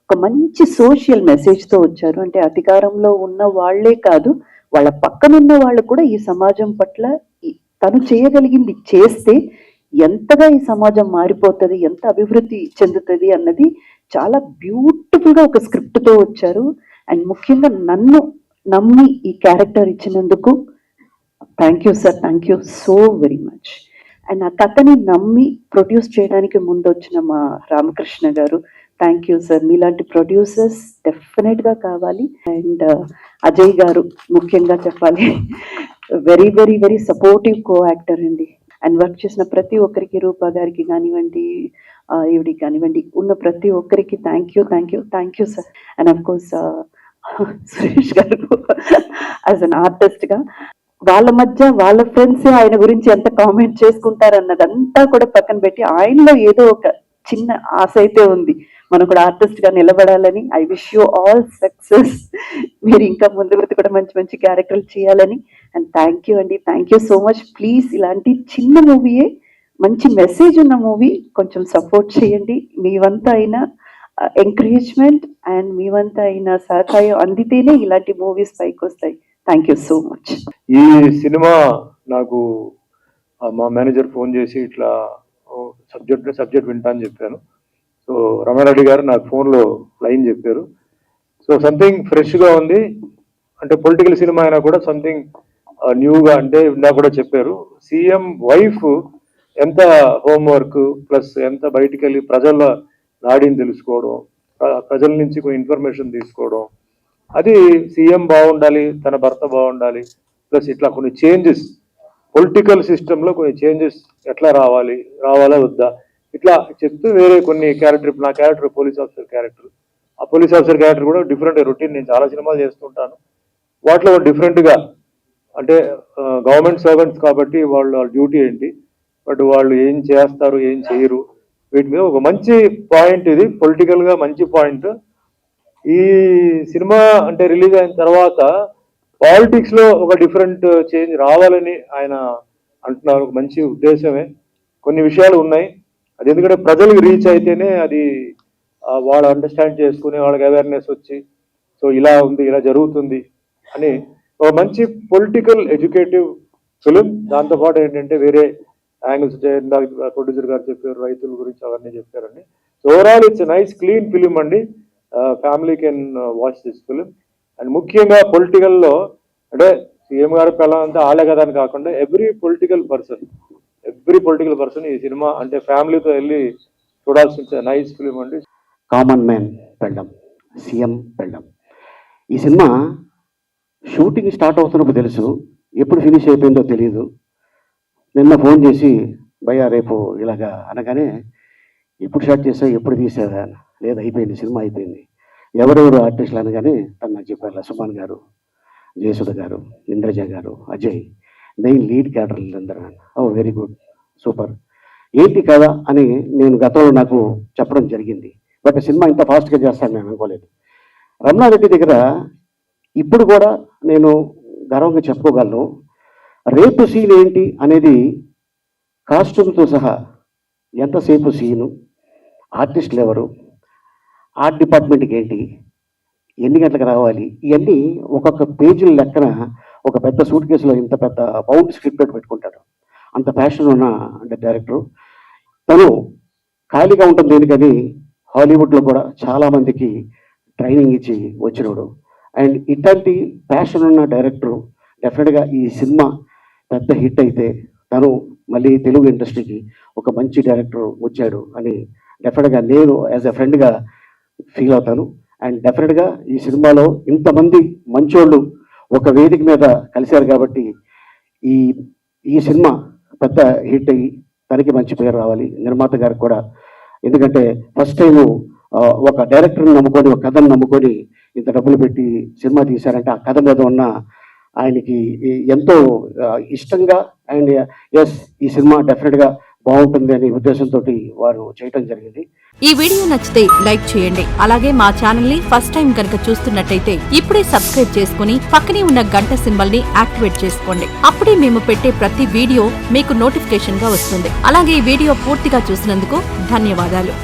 ఒక మంచి సోషల్ మెసేజ్తో వచ్చారు. అంటే అధికారంలో ఉన్న వాళ్ళే కాదు, వాళ్ళ పక్కనున్న వాళ్ళు కూడా ఈ సమాజం పట్ల తను చేయగలిగింది చేస్తే ఎంతగా ఈ సమాజం మారిపోతుంది, ఎంత అభివృద్ధి చెందుతుంది అన్నది చాలా బ్యూటిఫుల్గా ఒక స్క్రిప్ట్తో వచ్చారు. అండ్ ముఖ్యంగా నన్ను నమ్మి ఈ క్యారెక్టర్ ఇచ్చినందుకు thank you sir, thank you so very much. And ఆ కథని నమ్మి ప్రొడ్యూస్ చేయడానికి ముందు వచ్చిన మా రామకృష్ణ గారు, థ్యాంక్ యూ సార్. మీలాంటి ప్రొడ్యూసర్స్ డెఫినెట్గా కావాలి. అండ్ అజయ్ గారు ముఖ్యంగా చెప్పాలి, very very very supportive co actor అండి. అండ్ వర్క్ చేసిన ప్రతి ఒక్కరికి, రూపా గారికి కానివ్వండి, ఈవిడికి కానివ్వండి, ఉన్న ప్రతి ఒక్కరికి thank you, thank you, thank you sir. And of course Suresh గారు యాజ్ అన్ ఆర్టిస్ట్గా వాళ్ళ మధ్య వాళ్ళ ఫ్రెండ్స్ ఆయన గురించి ఎంత కామెంట్ చేసుకుంటారన్నదంతా కూడా పక్కన పెట్టి ఆయనలో ఏదో ఒక చిన్న ఆశ అయితే ఉంది, మనం కూడా ఆర్టిస్ట్ గా నిలబడాలని. I wish you all success. మీరు ఇంకా ముందు కూడా మంచి మంచి క్యారెక్టర్లు చేయాలని. అండ్ థ్యాంక్ యూ అండి, thank you so much. Please ఇలాంటి చిన్న మూవీయే మంచి మెసేజ్ ఉన్న మూవీ కొంచెం సపోర్ట్ చేయండి. మీ వంత అయిన ఎంకరేజ్మెంట్ అండ్ మీ వంత అయిన సహకారం అందితేనే ఇలాంటి మూవీస్ పైకి వస్తాయి. Thank you so much. ఈ సినిమా నాకు మా మేనేజర్ ఫోన్ చేసి ఇట్లా సబ్జెక్ట్ వింటా అని చెప్పాను. సో రమారెడ్డి గారు నాకు ఫోన్లో లైన్ చెప్పారు. సో సంథింగ్ ఫ్రెష్గా ఉంది, అంటే పొలిటికల్ సినిమా అయినా కూడా సంథింగ్ న్యూగా, అంటే ఇందా కూడా చెప్పారు సీఎం వైఫ్ ఎంత హోంవర్క్ ప్లస్ ఎంత బయటికి వెళ్ళి ప్రజల నాడిని తెలుసుకోవడం, ప్రజల నుంచి కొన్ని ఇన్ఫర్మేషన్ తీసుకోవడం, అది సీఎం బాగుండాలి, తన భర్త బాగుండాలి, ప్లస్ ఇట్లా కొన్ని చేంజెస్ పొలిటికల్ సిస్టంలో కొన్ని చేంజెస్ ఎట్లా రావాలా వద్దా, ఇట్లా చెప్తూ వేరే కొన్ని క్యారెక్టర్, నా క్యారెక్టర్ పోలీస్ ఆఫీసర్ క్యారెక్టర్, ఆ పోలీస్ ఆఫీసర్ క్యారెక్టర్ కూడా డిఫరెంట్ రొటీన్. నేను చాలా సినిమాలు చేస్తుంటాను, వాటిలో డిఫరెంట్గా, అంటే గవర్నమెంట్ సర్వెంట్స్ కాబట్టి వాళ్ళ డ్యూటీ ఏంటి, బట్ వాళ్ళు ఏం చేస్తారు ఏం చేయరు, వీటి మీద ఒక మంచి పాయింట్, ఇది పొలిటికల్గా మంచి పాయింట్. ఈ సినిమా అంటే రిలీజ్ అయిన తర్వాత పాలిటిక్స్ లో ఒక డిఫరెంట్ చేంజ్ రావాలని ఆయన అంటున్నారు. ఒక మంచి ఉద్దేశమే. కొన్ని విషయాలు ఉన్నాయి, అది ఎందుకంటే ప్రజలకు రీచ్ అయితేనే అది వాళ్ళు అండర్స్టాండ్ చేసుకుని వాళ్ళకి అవేర్నెస్ వచ్చి సో ఇలా ఉంది, ఇలా జరుగుతుంది అని ఒక మంచి పొలిటికల్ ఎడ్యుకేటివ్ ఫిలిం. దాంతోపాటు ఏంటంటే వేరే యాంగిల్స్ ప్రొడ్యూసర్ గారు చెప్పారు, రైతుల గురించి అవన్నీ చెప్పారండి. So overall it's nice clean film అండి. Family can watch this film. And ముఖ్యంగా పొలిటికల్లో అంటే సీఎం గారు పిల్లలంతా ఆలే కదా అని కాకుండా ఎవ్రీ పొలిటికల్ పర్సన్ ఈ సినిమా అంటే ఫ్యామిలీతో వెళ్ళి చూడాల్సిన నైస్ ఫిలిం అండి. కామన్ మ్యాన్ పెళ్ళం, సీఎం పెళ్ళం. ఈ సినిమా షూటింగ్ స్టార్ట్ అవుతున్నప్పుడు తెలుసు, ఎప్పుడు ఫినిష్ అయిపోయిందో తెలియదు. నిన్న ఫోన్ చేసి భయ్యా రేపు ఇలాగా అనగానే ఎప్పుడు స్టార్ట్ చేసావు, ఎప్పుడు తీసావా, లేదు అయిపోయింది, సినిమా అయిపోయింది. ఎవరెవరు ఆర్టిస్టులు అనగానే తను నాకు చెప్పారు, సుమాన్ గారు, జయసుధ గారు, ఇంద్రజ గారు, అజయ్, మెయిన్ లీడ్ క్యారెక్టర్లు అందరూ. ఓ వెరీ గుడ్, సూపర్, ఏంటి కదా అని నేను గతంలో నాకు చెప్పడం జరిగింది. బట్ సినిమా ఇంత ఫాస్ట్గా చేస్తాను నేను అనుకోలేదు. రమణారెడ్డి దగ్గర ఇప్పుడు కూడా నేను గర్వంగా చెప్పుకోగలను. రేపు సీన్ ఏంటి అనేది కాస్ట్యూమ్తో సహా ఎంతసేపు సీను, ఆర్టిస్టులు ఎవరు, ఆర్ట్ డిపార్ట్మెంట్కి ఏంటి, ఎన్ని గంటలకు రావాలి, ఇవన్నీ ఒక్కొక్క పేజీల లెక్కన ఒక పెద్ద సూట్ కేసులో ఇంత పెద్ద బౌండ్ స్క్రిప్ట్ పెట్టుకుంటాడు. అంత ప్యాషన్ ఉన్న అంటే డైరెక్టరు. తను ఖాళీగా ఉంటుంది ఎందుకని హాలీవుడ్లో కూడా చాలామందికి ట్రైనింగ్ ఇచ్చి వచ్చినాడు. అండ్ ఇట్లాంటి ప్యాషన్ ఉన్న డైరెక్టరు డెఫినెట్గా ఈ సినిమా పెద్ద హిట్ అయితే తను మళ్ళీ తెలుగు ఇండస్ట్రీకి ఒక మంచి డైరెక్టర్ వచ్చాడు అని డెఫినెట్గా నేను యాజ్ ఎ ఫ్రెండ్గా ఫీల్ అవుతాను. అండ్ డెఫినెట్గా ఈ సినిమాలో ఇంతమంది మంచోళ్ళు ఒక వేదిక మీద కలిశారు కాబట్టి ఈ సినిమా పెద్ద హిట్ అయ్యి తనకి మంచి పేరు రావాలి, నిర్మాత గారికి కూడా. ఎందుకంటే ఫస్ట్ టైము ఒక డైరెక్టర్ని నమ్ముకొని, ఒక కథను నమ్ముకొని ఇంత డబ్బులు పెట్టి సినిమా తీశారంటే ఆ కథ మీద ఉన్న ఆయనకి ఎంతో ఇష్టంగా అండ్ ఎస్ ఈ సినిమా డెఫినెట్గా బాగుంటుంది అనే ఉద్దేశంతో వారు చేయటం జరిగింది. ఈ వీడియో నచ్చితే లైక్ చేయండి. అలాగే మా ఛానల్ ని ఫస్ట్ టైం కనుక చూస్తున్నట్టయితే ఇప్పుడే సబ్స్క్రైబ్ చేసుకుని పక్కనే ఉన్న గంట సింబల్ ని యాక్టివేట్ చేసుకోండి. అప్పుడే మేము పెట్టే ప్రతి వీడియో మీకు నోటిఫికేషన్ గా వస్తుంది. అలాగే ఈ వీడియో పూర్తిగా చూసినందుకు ధన్యవాదాలు.